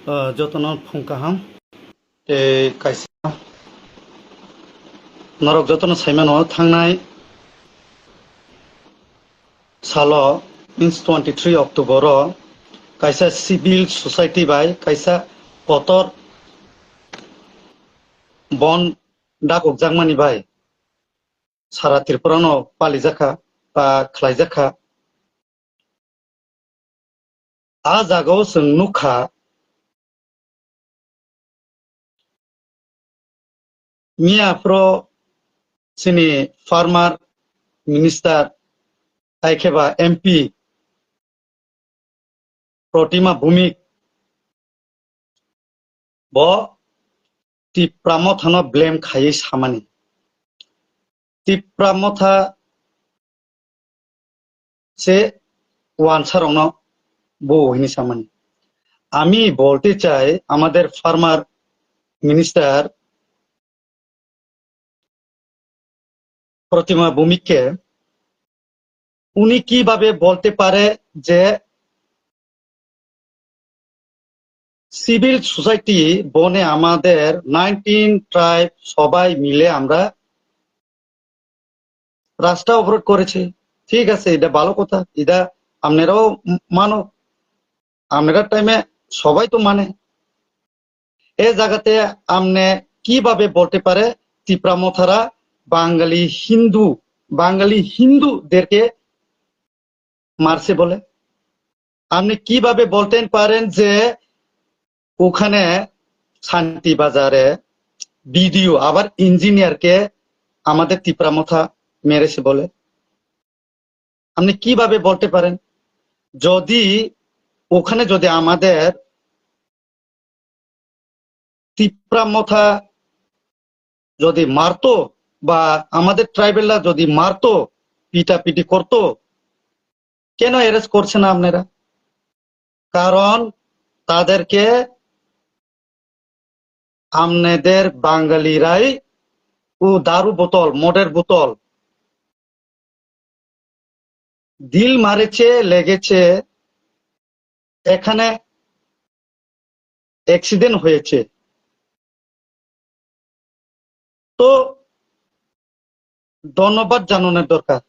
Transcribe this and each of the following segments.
जतन फुंकाहां ते कायसा नरक जतन साइमानो थांनाय सालो मीन्स 23 अक्टोबर कायसा सिविल सोसाइटी बाय कायसा पतर बन डाक जागमानी बाय सारा त्रिपुरानो पालिजाखा बा खलाइजाखा आ जागाव जों नुखा मियाफ्रो सिनि फार्मार मिनिस्टार आइखेबा एमपी प्रतिमा भूमिक ब तिप्रामथानो ब्लेम खायै सामानि तिप्रामथा से ওয়ানসারনো বউহিনী সামানি আমি বলতে চাই আমাদের ফার্মার মিনিস্টার প্রতিমা ভূমিককে উনি কিভাবে বলতে পারে যে সিভিল সোসাইটি বনে আমাদের 19 ট্রাইব সবাই মিলে আমরা রাস্তা অবরোধ করেছি ঠিক আছে এটা ভালো কথা এটা আপনারাও মানো আপনারা টাইমে সবাই তো মানে এই জায়গাতে আপনি কিভাবে বলতে পারে তিপ্রামথারা বাঙালি হিন্দুদেরকে মারছে বলে আপনি কিভাবে বলতে পারেন যে ওখানে শান্তি বাজারে বিডিও আবার ইঞ্জিনিয়ারকে আমাদের তিপ্রামথা মেরেছে বলে আপনি কিভাবে বলতে পারেন যদি ওখানে যদি আমাদের তিপ্রামথা যদি মারতো বা আমাদের ট্রাইবেলরা যদি মারতো পিটাপিটি করতো কেন অ্যারেস্ট করছে না আপনারা কারণ তাদেরকে আপনাদের বাঙালিরাই ও দারু বোতল মদের বোতল দিল মারেছে লেগেছে এখানে অ্যাক্সিডেন্ট হয়েছে তো ধন্যবাদ জানানোর দরকার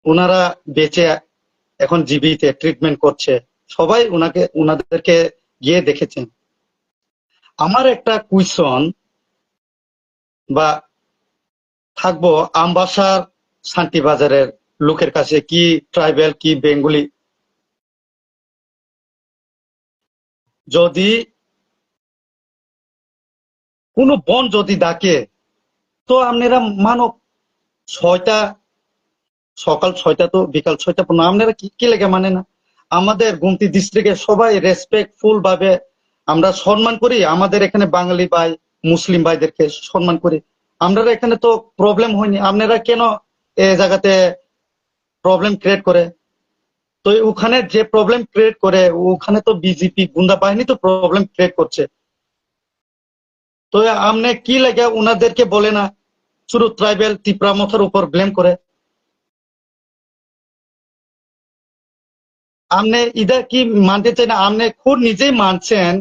ওনারা বেঁচে এখন জীবিত ট্রিটমেন্ট করছে সবাই ওনাদেরকে গিয়ে দেখেছেন আমার একটা কুইশন বা থাকবো আমবাসার শান্তিবাজারের লোকের কাছে কি ট্রাইবেল কি বেঙ্গলি যদি কোনো বন যদি ডাকে তো আপনারা মানো 6টা সকাল 6টা তো বিকাল 6টা পর্যন্ত আপনারা কি লেগে মানে না আমাদের গুমতি ডিস্ট্রিক্টে সবাই রেসপেক্টফুল ভাবে আমরা সম্মান করি আমাদের এখানে বাঙালি ভাই মুসলিম ভাইদেরকে সম্মান করি আপনারা এখানে তো প্রবলেম হয়নি আপনারা কেন এই জায়গাতে প্রবলেম ক্রিয়েট করে তো ওখানে যে প্রবলেম ক্রিয়েট করে ওখানে তো বিজেপি গুন্ডা বাহিনী তো প্রবলেম ক্রিয়েট করছে তো আপনি কি লাগে ওনাদেরকে বলে না শুধু ট্রাইবেল তিপ্রামথার উপর ব্লেম করে আপনি এটা কি মানতে চাই না আপনি খুব নিজেই মানছেন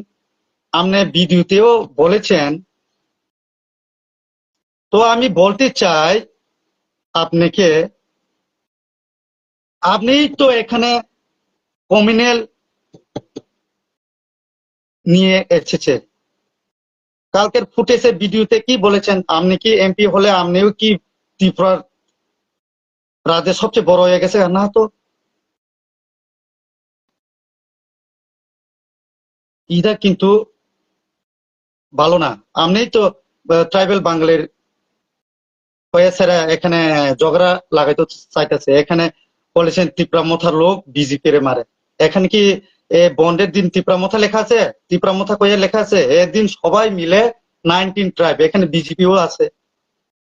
আপনি ভিডিওতেও বলেছেন তো আমি বলতে চাই আপনাকে আপনি তো এখানে কমিউনাল নিয়ে এসেছে কালকের ফুটেজে ভিডিওতে কি বলেছেন আপনি কি এমপি হলে আপনিও কি ত্রিপুরার রাজ্যের সবচেয়ে বড় হয়ে গেছে না তো এটা কিন্তু ভালো না আপনি তো ট্রাইবেল বাঙালির হয়েছেরা এখানে ঝগড়া লাগাইতে চাইতেছে এখানে বলেছেন তিপ্রামথার লোক বিজেপির মারে এখানে কি বন্ডের দিন তিপ্রামথা লেখা আছে তিপ্রামথা কইয়া লেখা আছে এদিন সবাই মিলে 19 ট্রাইব এখানে বিজেপিও আছে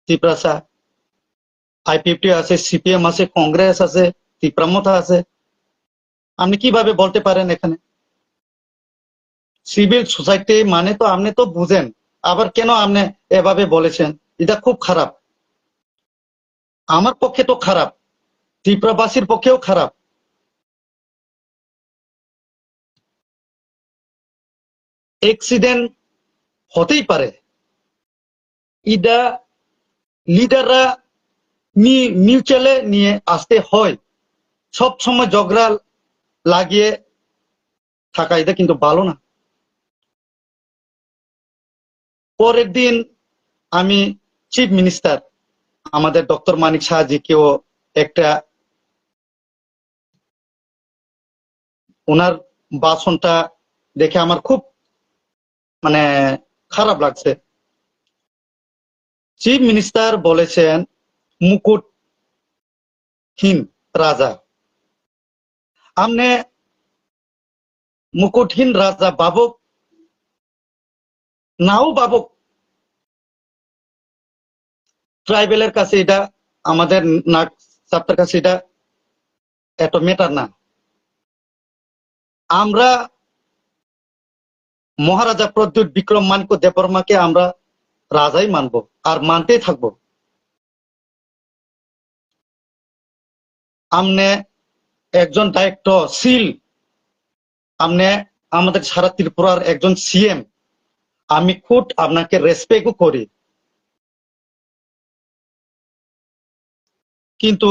তিপ্রাসা আইপিএফটি আছে সিপিএম আছে কংগ্রেস আছে তিপ্রামথা আছে আপনি কিভাবে বলতে পারেন এখানে সিভিল সোসাইটি মানে তো আপনি তো বুঝেন আবার কেন আপনি এভাবে বলেছেন এটা খুব খারাপ আমার পক্ষে তো খারাপ ত্রিপুরাবাসীর পক্ষেও খারাপ অ্যাক্সিডেন্ট হতেই পারে, এটা লিডাররা মিউচুয়ালে নিয়ে আসতে হয়। সব সময় ঝগড়া লাগিয়ে থাকা এটা কিন্তু ভালো না। পরের দিন আমি চিফ মিনিস্টার আমাদের ডক্টর মানিক সাহাজিকেও একটা ওনার ভাষণটা দেখে আমার খুব মানে খারাপ লাগছে। চিফ মিনিস্টার বলেছেন মুকুটহীন রাজা। আমনে মুকুটহীন রাজা বাবক নাও বাবক, ট্রাইবেলের কাছে এটা, আমাদের নাগ সাপ্তার কাছে এটা এত ম্যাটার না। আমরা মহারাজা প্রদ্যুৎ বিক্রম মানিক্য দেববর্মাকে আমরা রাজাই মানবো আর মানতেই থাকবো। আমনে একজন ডাইরেক্টর সিল, আমনে আমাদের সারা ত্রিপুরার একজন সিএম, আমি খুব আপনাকে রেসপেক্টও করি, কিন্তু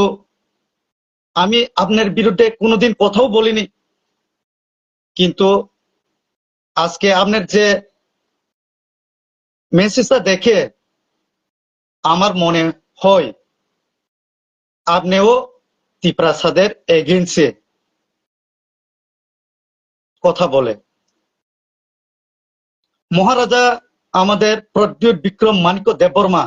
আমি আপনার বিরুদ্ধে কোনোদিন কথাও বলিনি। কিন্তু আজকে আপনার যে মেসেজটা দেখে আমার মনে হয় আপনিও ত্রিপ্রাসাদের এগেন্সে কথা বলে। মহারাজা আমাদের প্রদ্যুৎ বিক্রম মানিক্য দেববর্মা,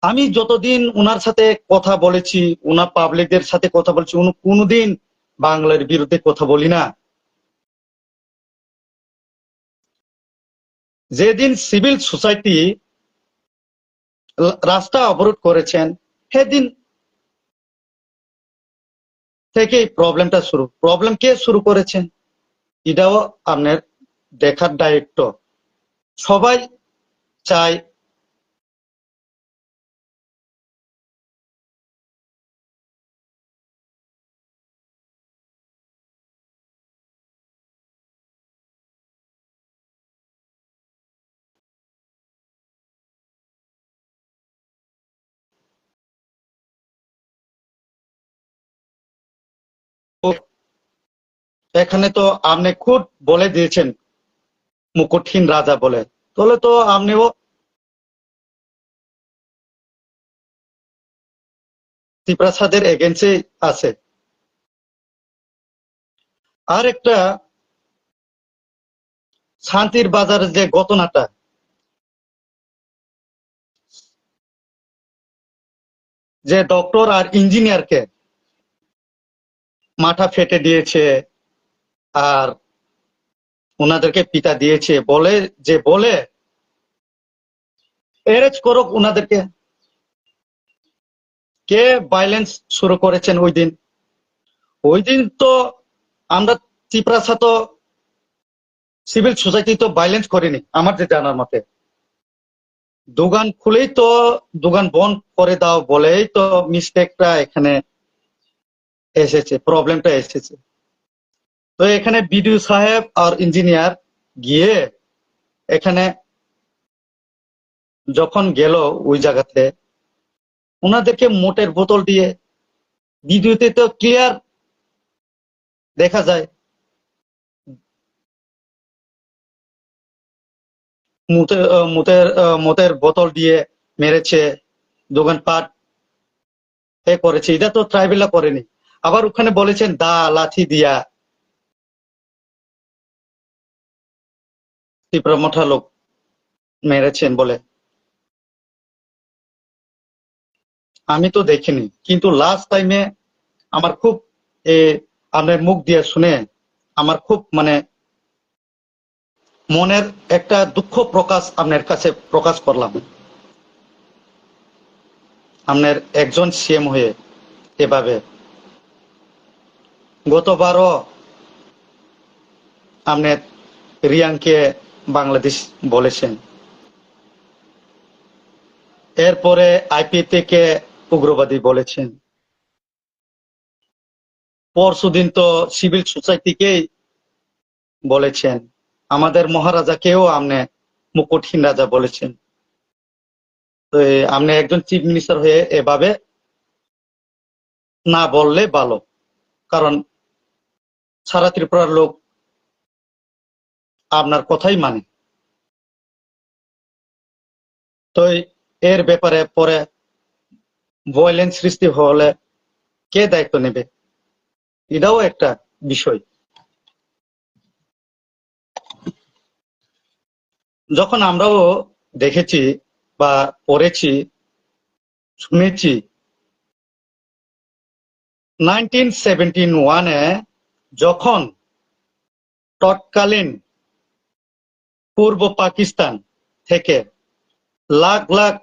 আমি যতদিন ওনার সাথে কথা বলেছি, ওনার পাবলিকদের সাথে কথা বলেছি, উনি কোনোদিন বাংলার বিরুদ্ধে কথা বলি না। যেদিন সিভিল সোসাইটি রাস্তা অবরোধ করেছেন সেদিন থেকেই প্রবলেমটা শুরু। প্রবলেম কে শুরু করেছেন এটাও আপনার দেখার দায়িত্ব। সবাই চায় এখানে তো আপনি খুব বলে দিয়েছেন মুকুটহীন রাজা বলে, তাহলে তো আপনিও ত্রিপ্রাসাদের এগেন্সে আছে। আর একটা শান্তির বাজারের যে ঘটনাটা, যে ডক্টর আর ইঞ্জিনিয়ারকে মাথা ফেটে দিয়েছে আর ওনাদেরকে পিটা দিয়েছে বলে, যে বলে অ্যারেস্ট করুক ওনাদেরকে। কে ভাইলেন্স শুরু করেছেন ওই দিন? ওই দিন তো আমরা ত্রিপ্রাসা তো সিভিল সোসাইটি তো ভাইলেন্স করেনি আমার যে জানার মতে। দোকান খুলেই তো দোকান বন্ধ করে দাও বলেই তো মিস্টেকটা এখানে এসেছে, প্রবলেমটা এসেছে। তো এখানে বিডিও সাহেব আর ইঞ্জিনিয়ার গিয়ে এখানে যখন গেল ওই জায়গাতে, ওনাদেরকে মোটের বোতল দিয়ে, ভিডিওতে তো ক্লিয়ার দেখা যায় মতের বোতল দিয়ে মেরেছে, দোকানপাট এ করেছে। এটা তো ট্রাইবেলরা করেনি। আবার ওখানে বলেছেন দা লাঠি দিয়া ত্রিপুরা মোঠা লোক মেরেছেন বলে। আমি তো দেখিনি, কিন্তু লাস্ট টাইমে আমার খুব এ আপনার মুখ দিয়ে শুনে আমার খুব মানে মনের একটা দুঃখ প্রকাশ আপনার কাছে প্রকাশ করলাম। আপনার একজন সিএম হয়ে এভাবে গতবারও আপনার রিয়াংকে বাংলাদেশ বলেছেন, এরপরে আইপিতে কে উগ্রবাদী বলেছেন, পরশুদিন তো সিভিল সোসাইটিকেই বলেছেন। আমাদের মহারাজাকেও আপনি মুকুটহীন রাজা বলেছেন। তো আপনি একজন চিফ মিনিস্টার হয়ে এভাবে না বললে ভালো, কারণ সারা ত্রিপুরার লোক আপনার কথাই মানে। তো এর ব্যাপারে পরে ভায়োলেন্স সৃষ্টি হলে কে দায়িত্ব নেবে, এটাও একটা বিষয়। যখন আমরাও দেখেছি বা পড়েছি, শুনেছি 1971-এ যখন তৎকালীন পূর্ব পাকিস্তান থেকে লাখ লাখ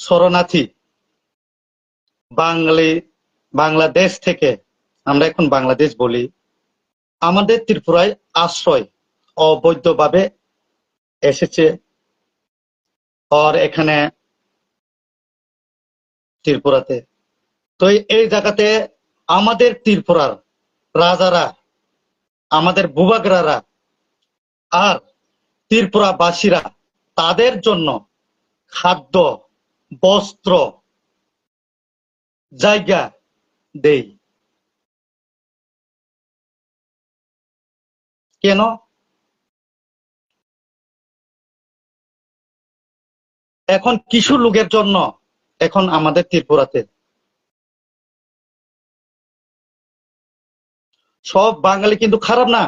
শরণার্থী বাংলাদেশ থেকে, আমরা এখন বাংলাদেশ বলি, আমাদের ত্রিপুরায় আশ্রয় অবৈধভাবে এসেছে। আর এখানে ত্রিপুরাতে, তো এই জায়গাতে আমাদের ত্রিপুরার রাজারা, আমাদের ভূভাগরারা আর ত্রিপুরাবাসীরা তাদের জন্য খাদ্য, বস্ত্র, জায়গা দেই। কেন? এখন কিছু লোকের জন্য এখন আমাদের ত্রিপুরাতে, সব বাঙালি কিন্তু খারাপ না।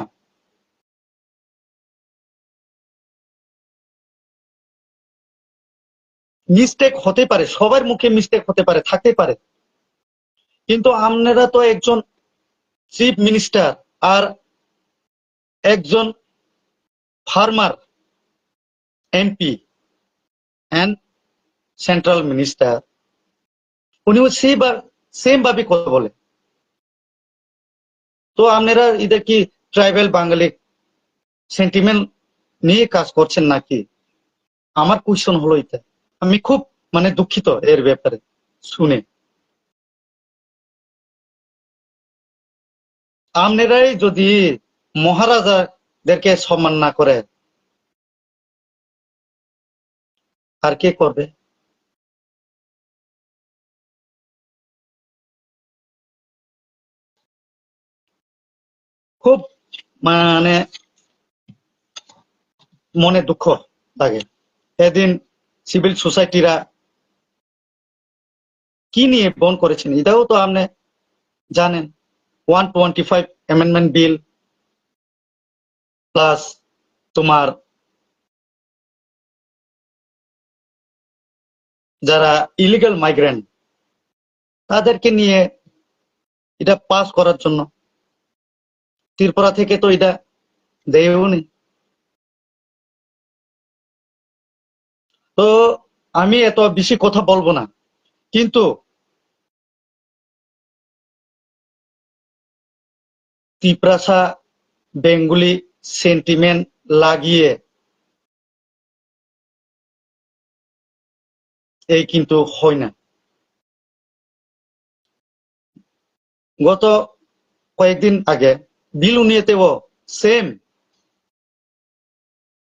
মিস্টেক হতে পারে, সবার মুখে মিস্টেক হতে পারে, থাকতে পারে, কিন্তু আপনারা তো একজন চিফ মিনিস্টার আর একজন farmer MP and central minister, উনিও সেম ভাবে কথা বলে। তো আপনারা এদের কি ট্রাইবাল বাঙালি সেন্টিমেন্ট নিয়ে কাজ করছেন নাকি? আমার কোয়েশ্চন হলো এটা। আমি খুব দুঃখিত এর ব্যাপারে শুনে। আপনারাই যদি মহারাজাদেরকে সম্মান না করে, আর কে করবে? খুব মানে মনে দুঃখ লাগে। এদিন সিভিল সোসাইটিরা কি নিয়ে বন্ধ করেছেন এটাও তো আপনি জানেন। 125 অ্যামেন্ডমেন্ট বিল প্লাস তোমার যারা ইলিগাল মাইগ্রেন্ট তাদেরকে নিয়ে এটা পাস করার জন্য ত্রিপুরা থেকে তো এটা দেয়ও নি। তো আমি এত বেশি কথা বলবো না, কিন্তু ত্রিপ্রাসা বেঙ্গলি সেন্টিমেন্ট লাগিয়ে এই কিন্তু হয় না। গত কয়েকদিন আগে বিলুনিয়াতেও সেম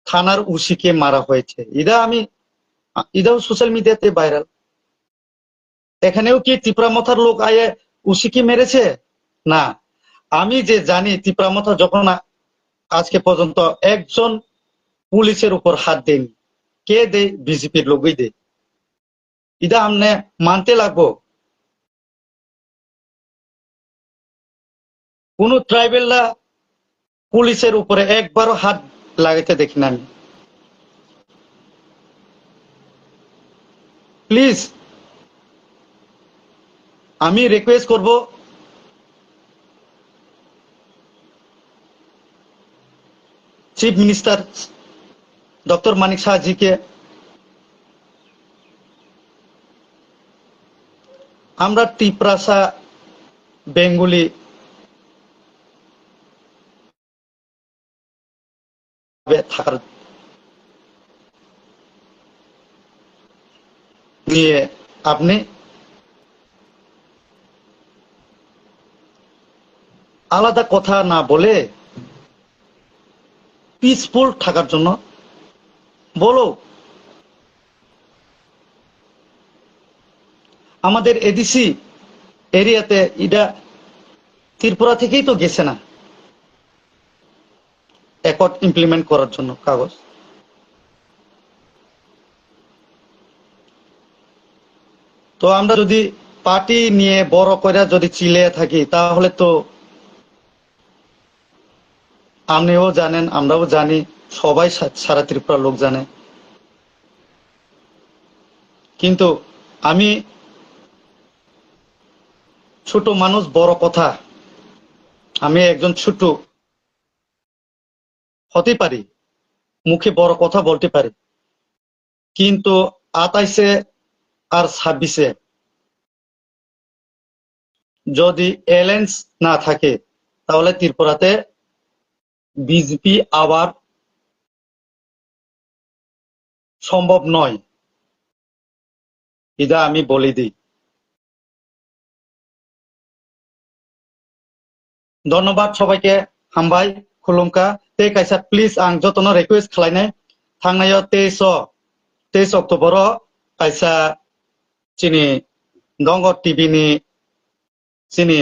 থানার উসিকে মারা হয়েছে। এটাও সোশ্যাল মিডিয়াতে ভাইরাল। এখানেও কি তিপ্রামথার লোক আয়ে উসিকে মেরেছে? না। আমি যে জানি তিপ্রামথা যখন আজকে পর্যন্ত একজন পুলিশের উপর হাত দেয়নি। কে দেয়? বিজেপির লোকই দেয়। এটা আমনে মানতে লাগবো। কোন ট্রাইবেলরা পুলিশের উপরে একবারও হাত লাগাইতে দেখি না আমি। প্লিজ আমি রিকোয়েস্ট করব, চিফ মিনিস্টার ডক্টর মানিক সাহাজিকে, আমরা ত্রিপ্রাসা বেঙ্গলি থাকার নিয়ে আপনি আলাদা কথা না বলে পিসফুল থাকার জন্য বলো। আমাদের এডিসি এরিয়াতে এটা ত্রিপুরা থেকেই তো গেছে না অ্যাকর্ড ইমপ্লিমেন্ট করার জন্য কাগজ। তো আমরা যদি পার্টি নিয়ে বড় করে যদি চিল্লিয়ে থাকি তাহলে তো আপনিও জানেন, আমরাও জানি, সবাই সারা ত্রিপুরার লোক জানে। কিন্তু আমি ছোট মানুষ, বড় কথা, আমি একজন ছোট হতে পারি, মুখে বড় কথা বলতে পারি, কিন্তু 28 আর 26 যদি অ্যালায়েন্স না থাকে তাহলে ত্রিপুরাতে বিজেপি আবার সম্ভব নয়, এটা আমি বলে দিই। ধন্যবাদ সবাইকে, हामबाय खुलुमखा। ते कायसा प्लिज आं जतनो रिक्वेस्ट खालायनाय थांनायाव 23 अक्ट'बर कायसा चिनि दंग टीवी नि चिनि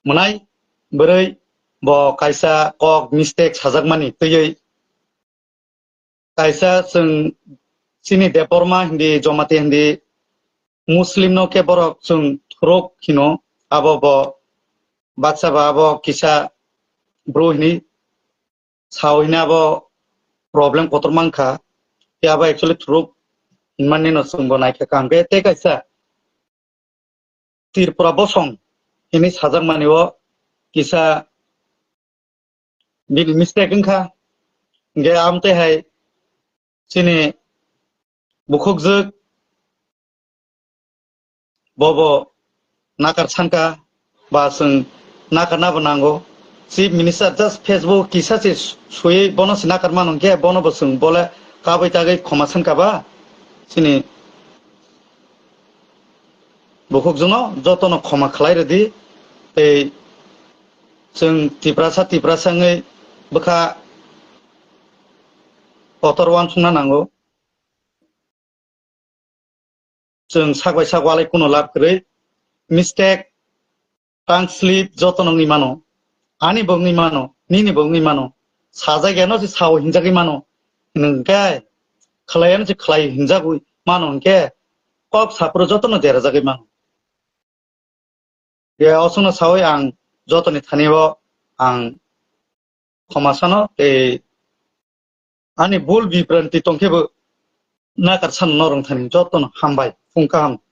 मोनाय बोरै ब कायसा कक मिस्टेक साजाकमानि तैयै कायसा जों चिनि देबरमा हिंदी जमाते हिंदी मुस्लिम नो के बरक जों थुरक हिनो आबो ब बादसा बाबो किसा ब्रोहिनी सावहिना ब प्रॉब्लम कोतर मांखा या बा एक्चुअली थ्रुक इनमाननि न संगो नायखा कांगे ते कायसा त्रिपुरा बसं इनि साजाक मानिव किसा बिनि मिस्टेक इंखा गे आमते हाय चिनि बुखुकजोक बबो नाकार सानका बा जों नाकारनाबो नांगौ। चिफ मिनिस्टार जस्ट फेसबुक किसा से सुई बनस नाकार मानो के बनबो जों बोले काबै तागै खमा सानकाबा चिनि बुखुकजोंनो जतनो खमा खालायरदि ए जों तिब्रासाङै बोखा अतरवान सुंना नांगौ। जों सागवाय सागवालाय कुनो लाब गरै मिस्टेक टांग स्लिप जतनो मानो आनि बंनि मानो निनि बंनि मानो साजाय गेनो जे साव हिंजागै मानो नंके खलायानो जे खलाय हिंजागै मानो के कक साप्रो जतनो देरा जागै मानो ये असनो सावै आं जतनि थानिव आं खमासानो ए आनि बुल बिब्रान्ति तंखेबो नाकार सान नरं थानि जतनो हामबाय फुंका हाम।